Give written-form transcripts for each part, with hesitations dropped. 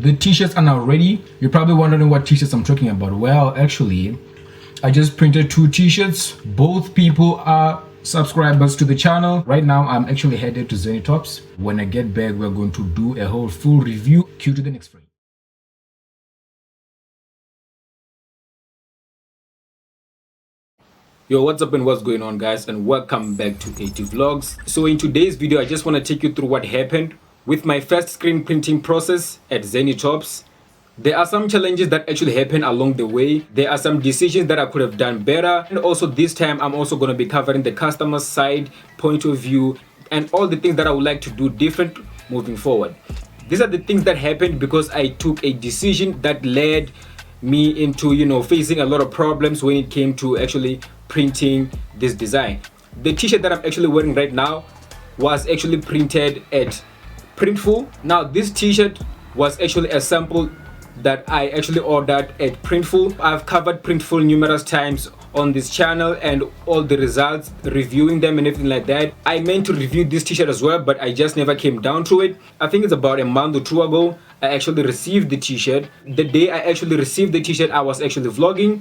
The t-shirts are now ready. You're probably wondering what t-shirts I'm talking about. Well, actually, I just printed 2 t-shirts. Both people are subscribers to the channel. Right now, I'm actually headed to Zenitops. When I get back, we're going to do a whole full review. Cue to the next frame. Yo, what's up and what's going on, guys, and welcome back to AT Vlogs. So in today's video, I just want to take you through what happened with my first screen printing process at Zenitops. There are some challenges that actually happened along the way. There are some decisions that I could have done better, and also this time I'm also going to be covering the customer side point of view and all the things that I would like to do different moving forward. These are the things that happened because I took a decision that led me into facing a lot of problems when it came to actually printing this design. The t-shirt that I'm actually wearing right now was actually printed at Printful. Now this t-shirt was actually a sample that I actually ordered at Printful. I've covered Printful numerous times on this channel and all the results, reviewing them and everything like that. I meant to review this t-shirt as well, but I just never came down to it. I think it's about a month or 2 ago I actually received the t-shirt. The day I actually received the t-shirt, I was actually vlogging,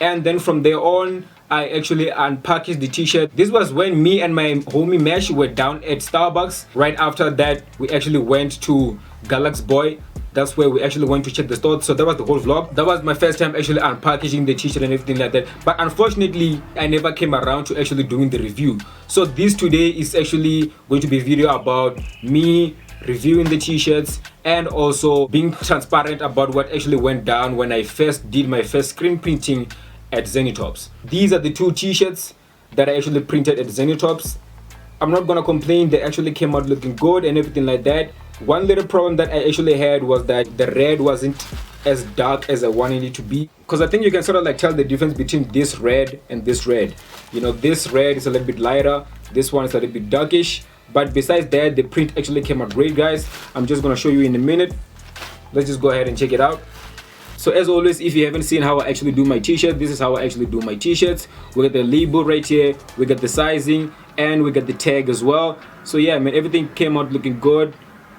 and then from there on I actually unpackaged the t-shirt. This was when me and my homie Mesh were down at Starbucks. Right after that, we actually went to Galaxy Boy. That's where we actually went to check the store. So that was the whole vlog. That was my first time actually unpackaging the t-shirt and everything like that. But unfortunately, I never came around to actually doing the review. So this today is actually going to be a video about me reviewing the t-shirts and also being transparent about what actually went down when I first did my first screen printing at Zenitops. These are the 2 t-shirts that I actually printed at Zenitops. I'm not gonna complain, they actually came out looking good and everything like that. One little problem that I actually had was that the red wasn't as dark as I wanted it to be, because I think you can sort of like tell the difference between this red and this red. This red is a little bit lighter, this one is a little bit darkish, but besides that, the print actually came out great, guys. I'm just gonna show you in a minute. Let's just go ahead and check it out. So as always, if you haven't seen how I actually do my t-shirt, this is how I actually do my t-shirts. We got the label right here, we got the sizing, and we got the tag as well. So yeah, man, everything came out looking good.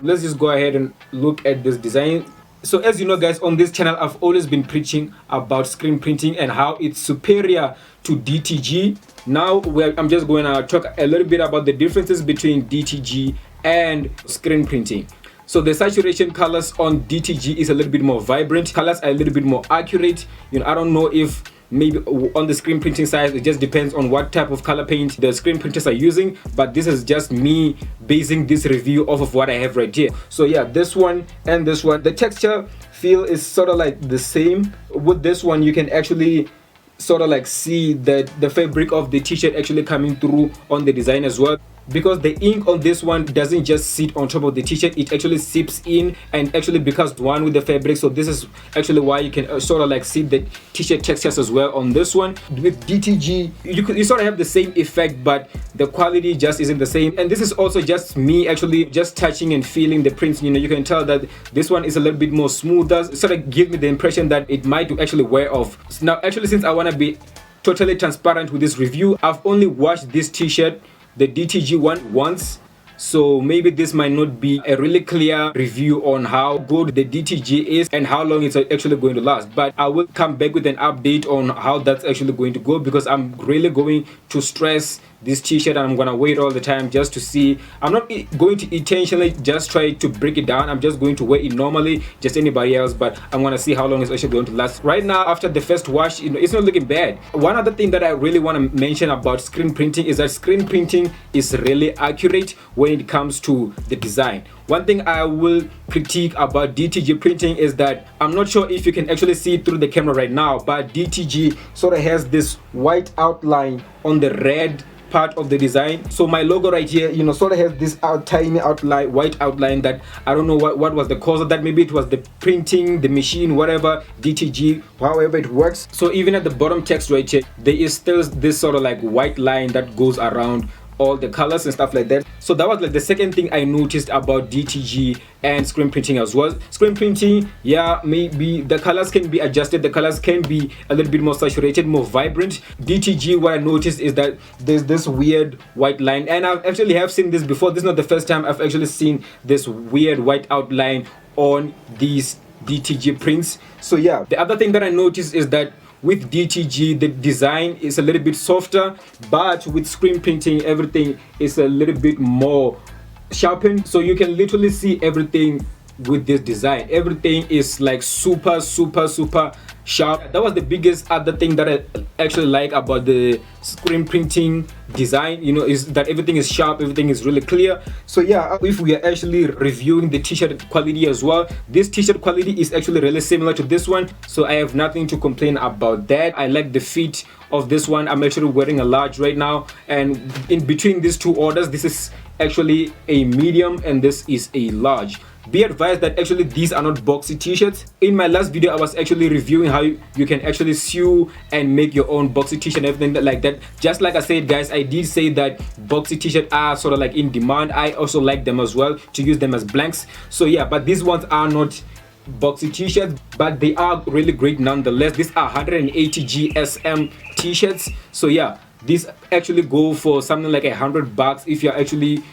Let's just go ahead and look at this design. So as you know, guys, on this channel I've always been preaching about screen printing and how it's superior to DTG. Now I'm just going to talk a little bit about the differences between DTG and screen printing. So the saturation colors on DTG is a little bit more vibrant. Colors are a little bit more accurate. I don't know if maybe on the screen printing side, it just depends on what type of color paint the screen printers are using, but this is just me basing this review off of what I have right here. So yeah, this one and this one, the texture feel is sort of like the same. With this one, you can actually sort of like see that the fabric of the t-shirt actually coming through on the design as well, because the ink on this one doesn't just sit on top of the t-shirt, it actually seeps in and actually becomes one with the fabric. So this is actually why you can sort of like see the t-shirt textures as well on this one. With DTG, you sort of have the same effect, but the quality just isn't the same. And this is also just me actually just touching and feeling the prints. You can tell that this one is a little bit more smoother. It sort of gives me the impression that it might actually wear off. Now actually, since I want to be totally transparent with this review, I've only washed this t-shirt, the DTG one, once. So maybe this might not be a really clear review on how good the DTG is and how long it's actually going to last, but I will come back with an update on how that's actually going to go, because I'm really going to stress this t-shirt and I'm gonna wait all the time just to see. I'm not going to intentionally just try to break it down. I'm just going to wear it normally, just anybody else, but I'm gonna see how long it's actually going to last. Right now, after the first wash, it's not looking bad. One other thing that I really want to mention about screen printing is that screen printing is really accurate when it comes to the design. One thing I will critique about DTG printing is that I'm not sure if you can actually see it through the camera right now, but DTG sort of has this white outline on the red part of the design. So my logo right here, sort of has this tiny outline, white outline, that I don't know what was the cause of that. Maybe it was the printing, the machine, whatever, DTG, however it works. So even at the bottom text right here, there is still this sort of like white line that goes around all the colors and stuff like that. So that was like the second thing I noticed about DTG and screen printing as well. Screen printing, yeah, maybe the colors can be adjusted, the colors can be a little bit more saturated, more vibrant. DTG, what I noticed is that there's this weird white line, and I've actually have seen this before. This is not the first time I've actually seen this weird white outline on these DTG prints. So yeah, the other thing that I noticed is that with DTG the design is a little bit softer, but with screen printing everything is a little bit more sharpened, so you can literally see everything with this design. Everything is like super sharp. That was the biggest other thing that I actually like about the screen printing design, you know, is that everything is sharp, everything is really clear. So yeah, if we are actually reviewing the t-shirt quality as well, this t-shirt quality is actually really similar to this one, so I have nothing to complain about that. I like the fit of this one. I'm actually wearing a large right now, and in between these two orders, this is actually a medium and this is a large. Be advised that actually these are not boxy t-shirts. In my last video I was actually reviewing how you can actually sew and make your own boxy t-shirt and everything like that. Just like I said guys, I did say that boxy t-shirts are sort of like in demand. I also like them as well, to use them as blanks. So yeah, but these ones are not boxy t-shirts, but they are really great nonetheless. These are 180 GSM t-shirts. So yeah, these actually go for something like $100 if you're actually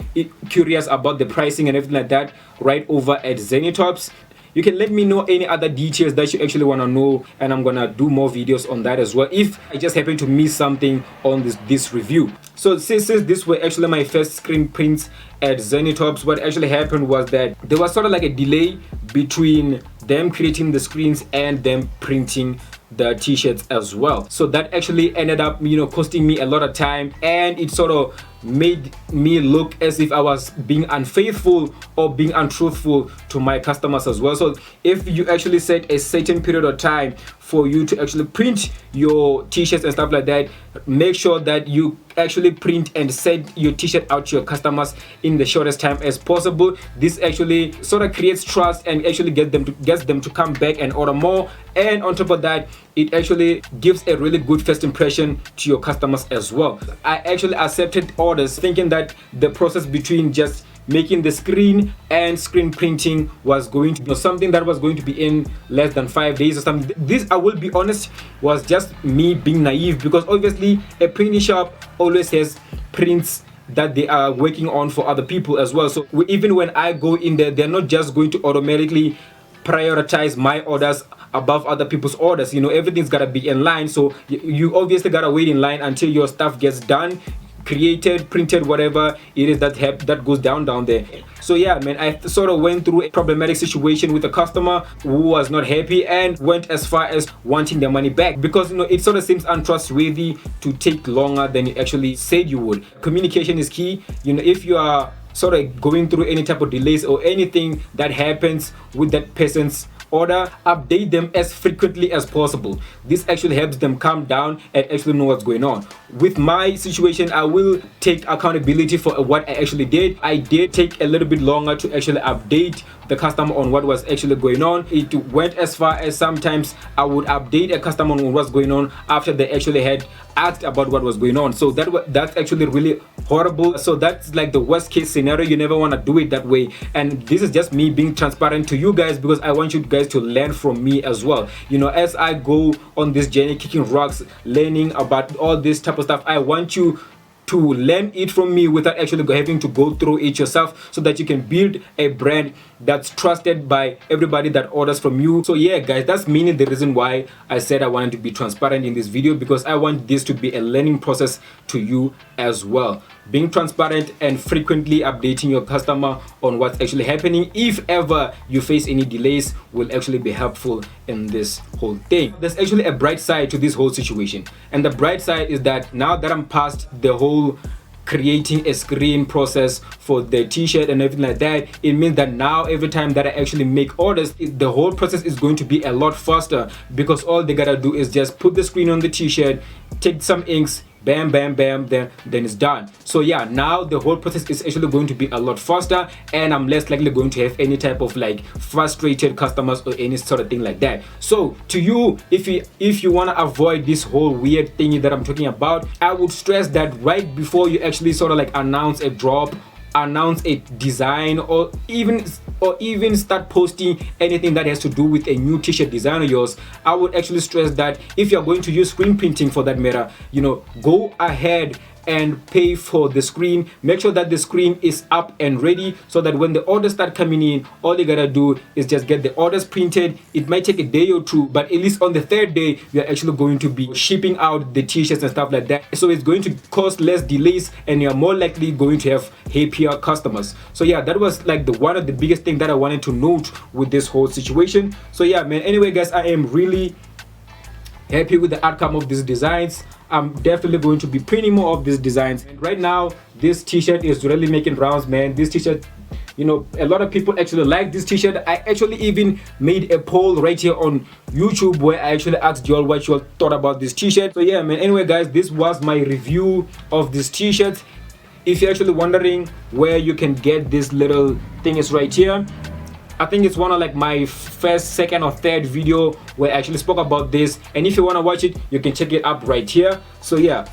curious about the pricing and everything like that, right over at Zenitops. You can let me know any other details that you actually want to know, and I'm gonna do more videos on that as well if I just happen to miss something on this review. So since this were actually my first screen prints at Zenitops, what actually happened was that there was sort of like a delay between them creating the screens and them printing the t-shirts as well. So that actually ended up, you know, costing me a lot of time, and it sort of made me look as if I was being unfaithful or being untruthful to my customers as well. So if you actually set a certain period of time for you to actually print your t-shirts and stuff like that, make sure that you actually print and send your t-shirt out to your customers in the shortest time as possible. This actually sort of creates trust and actually gets them to come back and order more, and on top of that, it actually gives a really good first impression to your customers as well. I actually accepted orders thinking that the process between just making the screen and screen printing was going to be something that was going to be in less than 5 days or something. This, I will be honest, was just me being naive, because obviously a printing shop always has prints that they are working on for other people as well. So even when I go in there, they're not just going to automatically prioritize my orders above other people's orders. You know, everything's gotta be in line, so you obviously gotta wait in line until your stuff gets done, created, printed, whatever it is that goes down there. So yeah, man, I sort of went through a problematic situation with a customer who was not happy and went as far as wanting their money back, because, you know, it sort of seems untrustworthy to take longer than you actually said you would. Communication is key. You know, if you are sort of going through any type of delays or anything that happens with that person's order, update them as frequently as possible. This actually helps them calm down and actually know what's going on. With my situation, I will take accountability for what I actually did. I did take a little bit longer to actually update the customer on what was actually going on. It went as far as sometimes I would update a customer on what's going on after they actually had asked about what was going on. So that's actually really horrible. So that's like the worst case scenario. You never want to do it that way. And this is just me being transparent to you guys, because I want you guys to learn from me as well. You know, as I go on this journey, kicking rocks, learning about all this type of stuff, I want you to learn it from me without actually having to go through it yourself, so that you can build a brand that's trusted by everybody that orders from you. So yeah guys, that's mainly the reason why I said I wanted to be transparent in this video, because I want this to be a learning process to you as well. Being transparent and frequently updating your customer on what's actually happening, if ever you face any delays, will actually be helpful in this whole thing. There's actually a bright side to this whole situation, and the bright side is that now that I'm past the whole creating a screen process for the t-shirt and everything like that, it means that now every time that I actually make orders, the whole process is going to be a lot faster, because all they gotta do is just put the screen on the t-shirt, take some inks, bam bam bam, then it's done. So yeah, now the whole process is actually going to be a lot faster, and I'm less likely going to have any type of like frustrated customers or any sort of thing like that. So to you, if you want to avoid this whole weird thing that I'm talking about, I would stress that right before you actually sort of like announce a drop, announce a design, or even start posting anything that has to do with a new t-shirt design of yours, I would actually stress that if you're going to use screen printing for that matter, go ahead and pay for the screen. Make sure that the screen is up and ready, so that when the orders start coming in, all you gotta do is just get the orders printed. It might take a day or two, but at least on the third day we are actually going to be shipping out the t-shirts and stuff like that, so it's going to cause less delays and you're more likely going to have happier customers. So yeah, that was like the one of the biggest thing that I wanted to note with this whole situation. So yeah, man, anyway guys, I am really happy with the outcome of these designs. I'm definitely going to be printing more of these designs. And right now this t-shirt is really making rounds, man. This t-shirt, a lot of people actually like this t-shirt. I actually even made a poll right here on YouTube where I actually asked y'all what you all thought about this t-shirt. So yeah, man, anyway guys, this was my review of this t-shirt. If you're actually wondering where you can get this little thing, is right here. I think it's one of like my first, second or third video where I actually spoke about this, and if you want to watch it, you can check it up right here. So yeah,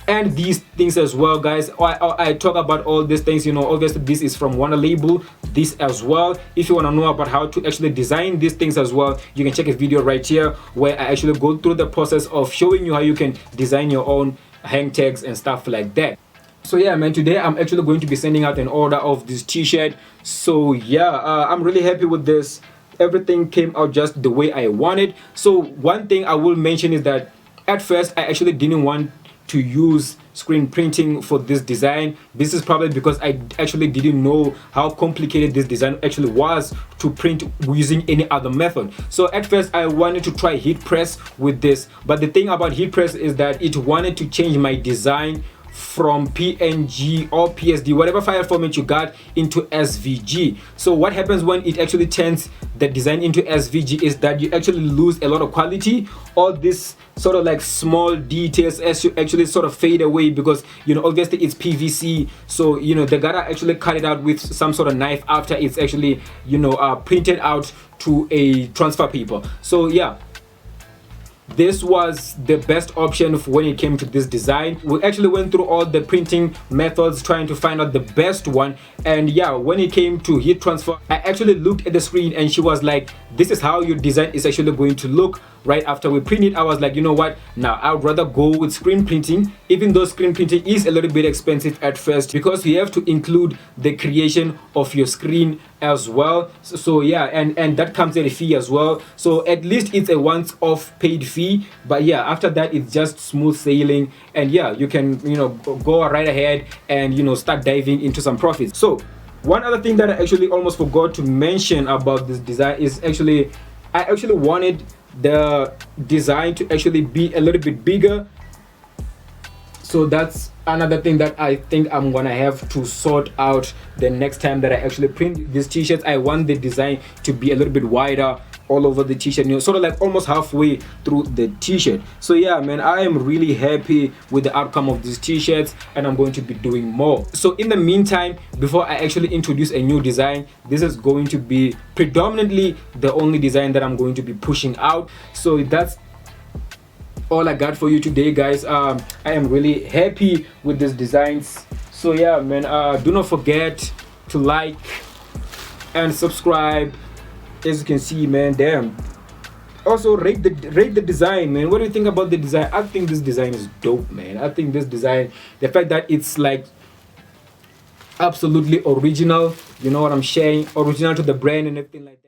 and these things as well, guys. I talk about all these things, obviously this is from Wonder Label, this as well. If you want to know about how to actually design these things as well, you can check a video right here where I actually go through the process of showing you how you can design your own hang tags and stuff like that. So yeah, man, today I'm actually going to be sending out an order of this t-shirt. So yeah, I'm really happy with this. Everything came out just the way I wanted. So one thing I will mention is that at first I actually didn't want to use screen printing for this design. This is probably because I actually didn't know how complicated this design actually was to print using any other method. So at first I wanted to try heat press with this, but the thing about heat press is that it wanted to change my design from PNG or PSD, whatever file format you got, into SVG. So what happens when it actually turns the design into SVG is that you actually lose a lot of quality. All this sort of like small details as you actually sort of fade away, because obviously it's PVC, so they gotta actually cut it out with some sort of knife after it's actually printed out to a transfer paper. So yeah, this was the best option when it came to this design. We actually went through all the printing methods trying to find out the best one, and yeah, when it came to heat transfer, I actually looked at the screen and she was like, this is how your design is actually going to look right after we print it. I was like, you know what, now I would rather go with screen printing, even though screen printing is a little bit expensive at first because you have to include the creation of your screen as well. So yeah, and that comes at a fee as well. So at least it's a once-off paid fee, but yeah, after that it's just smooth sailing, and yeah, you can go right ahead and start diving into some profits. So one other thing that I actually almost forgot to mention about this design is I actually wanted the design to actually be a little bit bigger. So that's another thing that I think I'm gonna have to sort out the next time that I actually print these t-shirts. I want the design to be a little bit wider all over the t-shirt, sort of like almost halfway through the t-shirt. So yeah, man, I am really happy with the outcome of these t-shirts, and I'm going to be doing more. So in the meantime, before I actually introduce a new design, this is going to be predominantly the only design that I'm going to be pushing out. So that's all I got for you today, guys. I am really happy with these designs. So yeah, man, do not forget to like and subscribe. As you can see, man, damn, also rate the design, man. What do you think about the design? I think this design is dope, man. I think this design, the fact that it's like absolutely original, you know what I'm saying, original to the brand and everything like that.